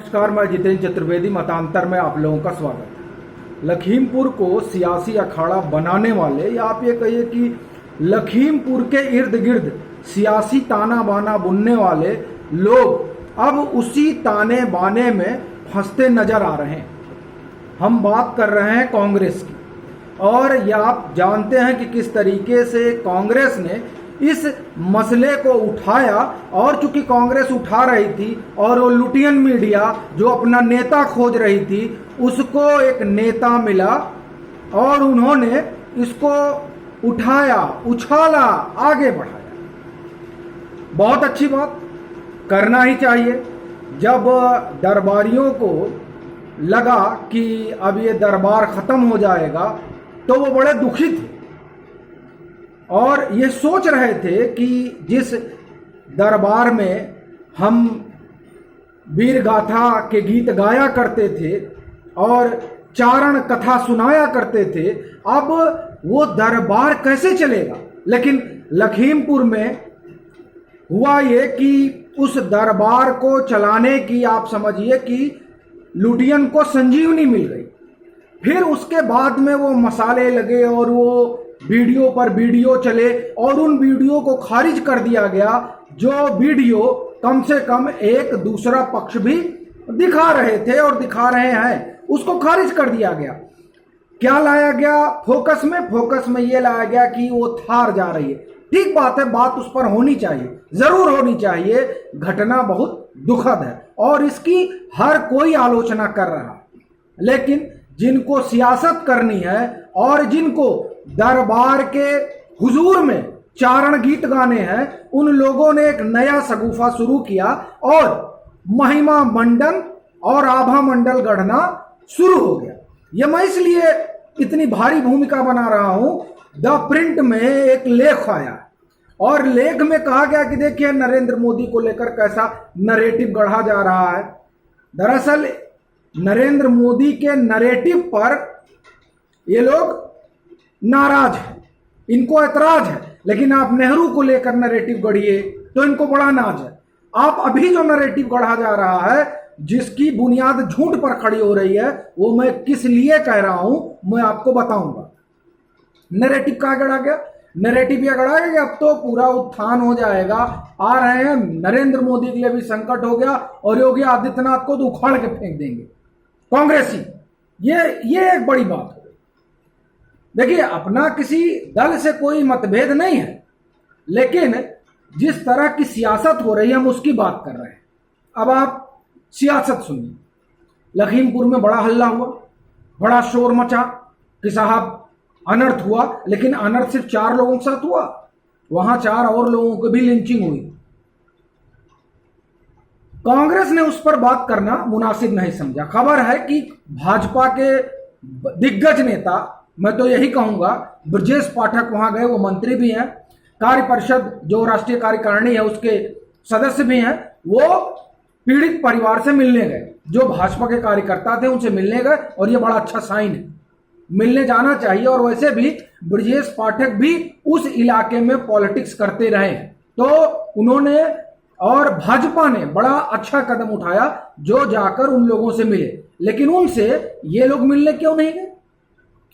नमस्कार, मैं जितेंद्र चतुर्वेदी। मतांतर में आप लोगों का स्वागत है। लखीमपुर को सियासी अखाड़ा बनाने वाले, या आप ये कहिए कि लखीमपुर के इर्द गिर्द सियासी ताना बाना बुनने वाले लोग अब उसी ताने बाने में फंसते नजर आ रहे हैं। हम बात कर रहे हैं कांग्रेस की, और यह आप जानते हैं कि किस तरीके से कांग्रेस ने इस मसले को उठाया। और चूंकि कांग्रेस उठा रही थी और वो लुटियन मीडिया जो अपना नेता खोज रही थी, उसको एक नेता मिला और उन्होंने इसको उठाया, उछाला, आगे बढ़ाया। बहुत अच्छी बात, करना ही चाहिए। जब दरबारियों को लगा कि अब ये दरबार खत्म हो जाएगा तो वो बड़े दुखी थे और ये सोच रहे थे कि जिस दरबार में हम वीर गाथा के गीत गाया करते थे और चारण कथा सुनाया करते थे, अब वो दरबार कैसे चलेगा। लेकिन लखीमपुर में हुआ ये कि उस दरबार को चलाने की, आप समझिए कि लुटियन को संजीवनी मिल गई। फिर उसके बाद में वो मसाले लगे और वो वीडियो पर वीडियो चले और उन वीडियो को खारिज कर दिया गया, जो वीडियो कम से कम एक दूसरा पक्ष भी दिखा रहे थे और दिखा रहे हैं, उसको खारिज कर दिया गया। क्या लाया गया फोकस में? फोकस में ये लाया गया कि वो थार जा रही है। ठीक बात है, बात उस पर होनी चाहिए, जरूर होनी चाहिए। घटना बहुत दुखद है और इसकी हर कोई आलोचना कर रहा है, लेकिन जिनको सियासत करनी है और जिनको दरबार के हुजूर में चारण गीत गाने हैं, उन लोगों ने एक नया सगुफा शुरू किया और महिमा मंडन और आभा मंडल गढ़ना शुरू हो गया। यह मैं इसलिए इतनी भारी भूमिका बना रहा हूं। द प्रिंट में एक लेख आया और लेख में कहा गया कि देखिए नरेंद्र मोदी को लेकर कैसा नरेटिव गढ़ा जा रहा है। दरअसल नरेंद्र मोदी के नरेटिव पर ये लोग नाराज है, इनको ऐतराज है। लेकिन आप नेहरू को लेकर नरेटिव गढ़िए तो इनको बड़ा नाज है। आप अभी जो नरेटिव गढ़ा जा रहा है, जिसकी बुनियाद झूठ पर खड़ी हो रही है, वो मैं किस लिए कह रहा हूं मैं आपको बताऊंगा। नरेटिव कहां गढ़ा गया? नरेटिव यह गढ़ा गया कि अब तो पूरा उत्थान हो जाएगा, आ रहे हैं, नरेंद्र मोदी के लिए भी संकट हो गया और योगी आदित्यनाथ को तो उखाड़ के फेंक देंगे कांग्रेसी। ये एक बड़ी बात हो गई। देखिए, अपना किसी दल से कोई मतभेद नहीं है, लेकिन जिस तरह की सियासत हो रही है हम उसकी बात कर रहे हैं। अब आप सियासत सुनिए। लखीमपुर में बड़ा हल्ला हुआ, बड़ा शोर मचा कि साहब अनर्थ हुआ, लेकिन अनर्थ सिर्फ 4 लोगों के साथ हुआ, वहां 4 और लोगों की भी लिंचिंग हुई। कांग्रेस ने उस पर बात करना मुनासिब नहीं समझा। खबर है कि भाजपा के दिग्गज नेता, मैं तो यही कहूंगा, ब्रजेश पाठक वहां गए, वो मंत्री भी हैं, कार्य परिषद जो राष्ट्रीय कार्यकारिणी है उसके सदस्य भी हैं। वो पीड़ित परिवार से मिलने गए, जो भाजपा के कार्यकर्ता थे उनसे मिलने गए, और ये बड़ा अच्छा साइन है, मिलने जाना चाहिए। और वैसे भी ब्रजेश पाठक भी उस इलाके में पॉलिटिक्स करते रहे, तो उन्होंने और भाजपा ने बड़ा अच्छा कदम उठाया जो जाकर उन लोगों से मिले। लेकिन उनसे ये लोग मिलने क्यों नहीं गए?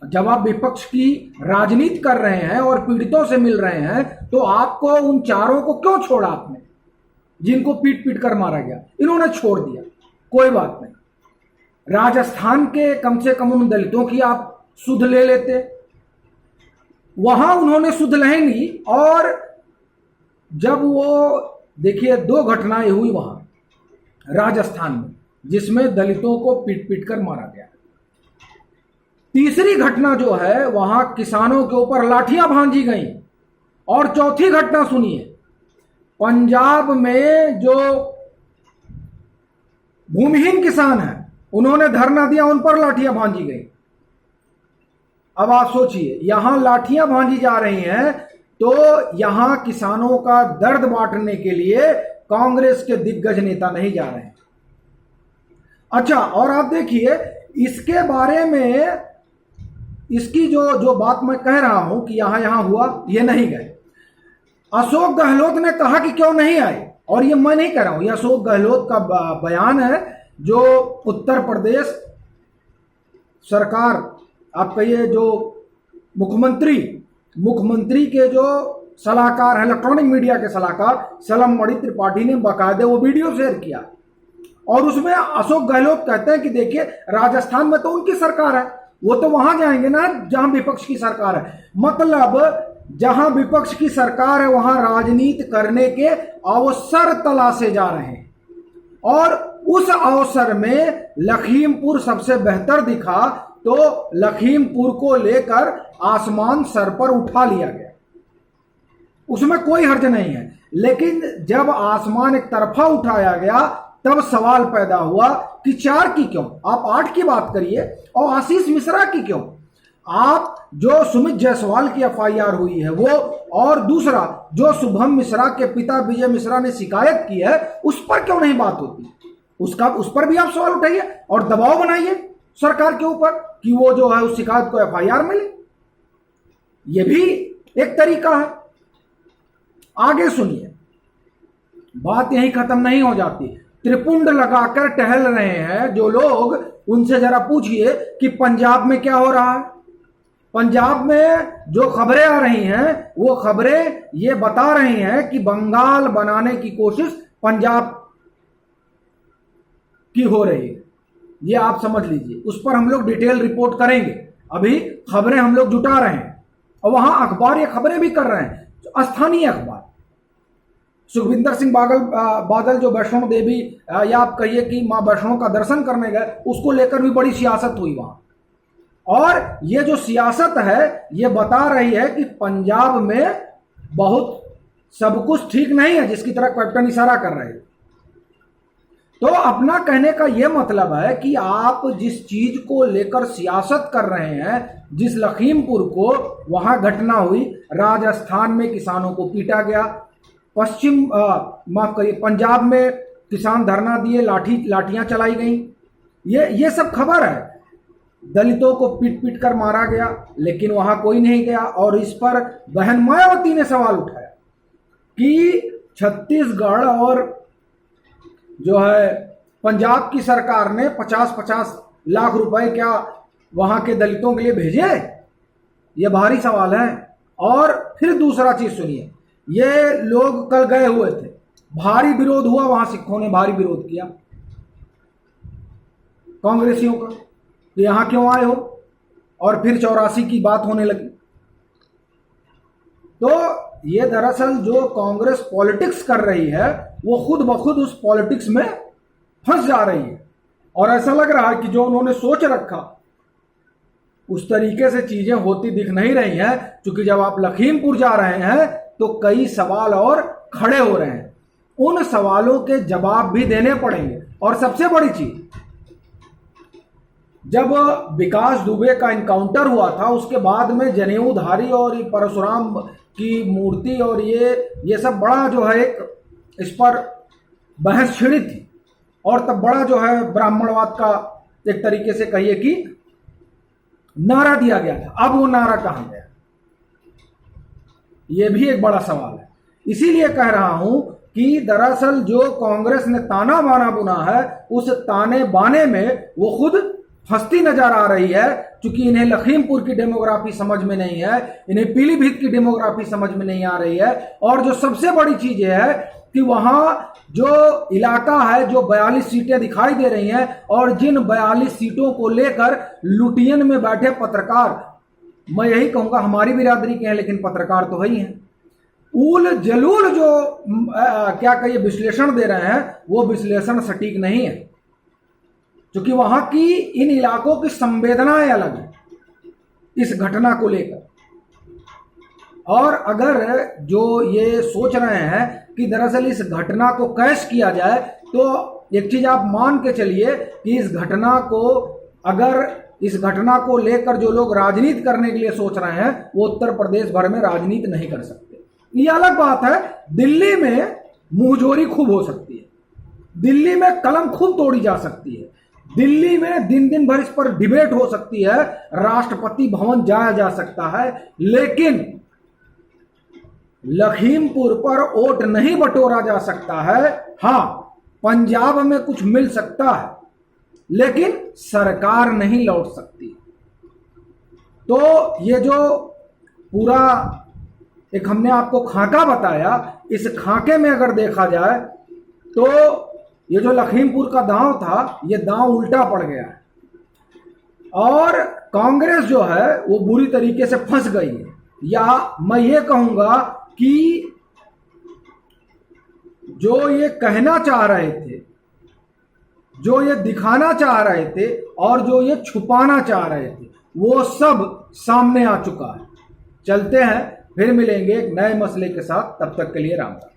जब आप विपक्ष की राजनीति कर रहे हैं और पीड़ितों से मिल रहे हैं, तो आपको उन 4 को क्यों छोड़ा आपने, जिनको पीट पीट कर मारा गया? इन्होंने छोड़ दिया, कोई बात नहीं। राजस्थान के कम से कम उन दलितों की आप सुध ले लेते, वहां उन्होंने सुध नहीं ली। और जब वो देखिए 2 घटनाएं हुई वहां राजस्थान में, जिसमें दलितों को पीट पीट कर मारा गया। तीसरी घटना जो है, वहां किसानों के ऊपर लाठियां भांजी गई। और चौथी घटना सुनिए, पंजाब में जो भूमिहीन किसान हैं उन्होंने धरना दिया, उन पर लाठियां भांजी गई। अब आप सोचिए, यहां लाठियां भांजी जा रही हैं, तो यहां किसानों का दर्द बांटने के लिए कांग्रेस के दिग्गज नेता नहीं जा रहे हैं। अच्छा, और आप देखिए इसके बारे में, इसकी जो बात मैं कह रहा हूं कि यहां हुआ, ये नहीं गए। अशोक गहलोत ने कहा कि क्यों नहीं आए, और ये मैं नहीं कह रहा हूं, ये अशोक गहलोत का बयान है जो उत्तर प्रदेश सरकार, आप कहिए जो मुख्यमंत्री के जो सलाहकार हैं, इलेक्ट्रॉनिक मीडिया के सलाहकार सलम मणि त्रिपाठी ने बाकायदे वो वीडियो शेयर किया और उसमें अशोक गहलोत कहते हैं कि देखिए राजस्थान में तो उनकी सरकार है, वो तो वहां जाएंगे ना जहां विपक्ष की सरकार है। मतलब जहां विपक्ष की सरकार है वहां राजनीति करने के अवसर तलाशे जा रहे हैं और उस अवसर में लखीमपुर सबसे बेहतर दिखा तो लखीमपुर को लेकर आसमान सर पर उठा लिया गया, उसमें कोई हर्ज नहीं है। लेकिन जब आसमान एक तरफा उठाया गया तब सवाल पैदा हुआ कि 4 की क्यों, आप 8 की बात करिए और आशीष मिश्रा की क्यों, आप जो सुमित जायसवाल की एफआईआर हुई है वो, और दूसरा जो शुभम मिश्रा के पिता विजय मिश्रा ने शिकायत की है उस पर क्यों नहीं बात होती, उस पर भी आप सवाल उठाइए और दबाव बनाइए सरकार के ऊपर कि वो जो है उस शिकायत को एफआईआर मिले। ये भी एक तरीका है। आगे सुनिए, बात यहीं खत्म नहीं हो जाती। त्रिपुंड लगाकर टहल रहे हैं जो लोग, उनसे जरा पूछिए कि पंजाब में क्या हो रहा है। पंजाब में जो खबरें आ रही हैं वो खबरें ये बता रही हैं कि बंगाल बनाने की कोशिश पंजाब की हो रही है। ये आप समझ लीजिए, उस पर हम लोग डिटेल रिपोर्ट करेंगे। अभी खबरें हम लोग जुटा रहे हैं और वहां अखबार ये खबरें भी कर रहे हैं, स्थानीय अखबार। सुखविंदर सिंह बादल जो वैष्णो देवी या आप कहिए कि मां वैष्णो का दर्शन करने गए, उसको लेकर भी बड़ी सियासत हुई वहां। और ये जो सियासत है ये बता रही है कि पंजाब में बहुत सब कुछ ठीक नहीं है, जिसकी तरह कैप्टन इशारा कर रहे हैं। तो अपना कहने का यह मतलब है कि आप जिस चीज को लेकर सियासत कर रहे हैं, जिस लखीमपुर को वहां घटना हुई, राजस्थान में किसानों को पीटा गया, माफ करिए पंजाब में किसान धरना दिए, लाठियां चलाई गई, ये सब खबर है। दलितों को पीट पीट कर मारा गया, लेकिन वहां कोई नहीं गया। और इस पर बहन मायावती ने सवाल उठाया कि छत्तीसगढ़ और जो है पंजाब की सरकार ने 50-50 लाख रुपए क्या वहां के दलितों के लिए भेजे? ये भारी सवाल है। और फिर दूसरा चीज सुनिए, ये लोग कल गए हुए थे, भारी विरोध हुआ, वहां सिखों ने भारी विरोध किया कांग्रेसियों का, तो यहां क्यों आए हो, और फिर 84 की बात होने लगी। तो ये दरअसल जो कांग्रेस पॉलिटिक्स कर रही है वो खुद ब खुद उस पॉलिटिक्स में फंस जा रही है। और ऐसा लग रहा है कि जो उन्होंने सोच रखा उस तरीके से चीजें होती दिख नहीं रही हैं, क्योंकि जब आप लखीमपुर जा रहे हैं तो कई सवाल और खड़े हो रहे हैं, उन सवालों के जवाब भी देने पड़ेंगे। और सबसे बड़ी चीज, जब विकास दुबे का इनकाउंटर हुआ था उसके बाद में जनेऊधारी और परशुराम की मूर्ति और ये सब बड़ा जो है एक इस पर बहस छिड़ी थी, और तब बड़ा जो है ब्राह्मणवाद का एक तरीके से कहिए कि नारा दिया गया था। अब वो नारा कहां गया, ये भी एक बड़ा सवाल है। इसीलिए कह रहा हूं कि दरअसल जो कांग्रेस ने ताना बाना बुना है, उस ताने बाने में वो खुद फंसती नजर आ रही है, क्योंकि इन्हें लखीमपुर की डेमोग्राफी समझ में नहीं है, इन्हें पीलीभीत की डेमोग्राफी समझ में नहीं आ रही है। और जो सबसे बड़ी चीज यह है कि वहां जो इलाका है, जो 42 सीटें दिखाई दे रही हैं, और जिन 42 सीटों को लेकर लुटियन में बैठे पत्रकार, मैं यही कहूंगा हमारी बिरादरी के हैं लेकिन पत्रकार तो है ही हैं, उल जलूल जो क्या कहिए विश्लेषण दे रहे हैं, वो विश्लेषण सटीक नहीं है, क्योंकि वहां की इन इलाकों की संवेदनाएं अलग है इस घटना को लेकर। और अगर जो ये सोच रहे हैं कि दरअसल इस घटना को कैश किया जाए, तो एक चीज आप मान के चलिए कि इस घटना को लेकर जो लोग राजनीति करने के लिए सोच रहे हैं वो उत्तर प्रदेश भर में राजनीति नहीं कर सकते। ये अलग बात है, दिल्ली में मुंहजोरी खूब हो सकती है, दिल्ली में कलम खूब तोड़ी जा सकती है, दिल्ली में दिन भर इस पर डिबेट हो सकती है, राष्ट्रपति भवन जाया जा सकता है, लेकिन लखीमपुर पर वोट नहीं बटोरा जा सकता है। हां, पंजाब में कुछ मिल सकता है, लेकिन सरकार नहीं लौट सकती। तो ये जो पूरा एक हमने आपको खाका बताया, इस खाके में अगर देखा जाए तो ये जो लखीमपुर का दांव था, ये दांव उल्टा पड़ गया है और कांग्रेस जो है वो बुरी तरीके से फंस गई है। या मैं ये कहूंगा कि जो ये कहना चाह रहे थे, जो ये दिखाना चाह रहे थे और जो ये छुपाना चाह रहे थे, वो सब सामने आ चुका है। चलते हैं, फिर मिलेंगे एक नए मसले के साथ। तब तक के लिए राम राम।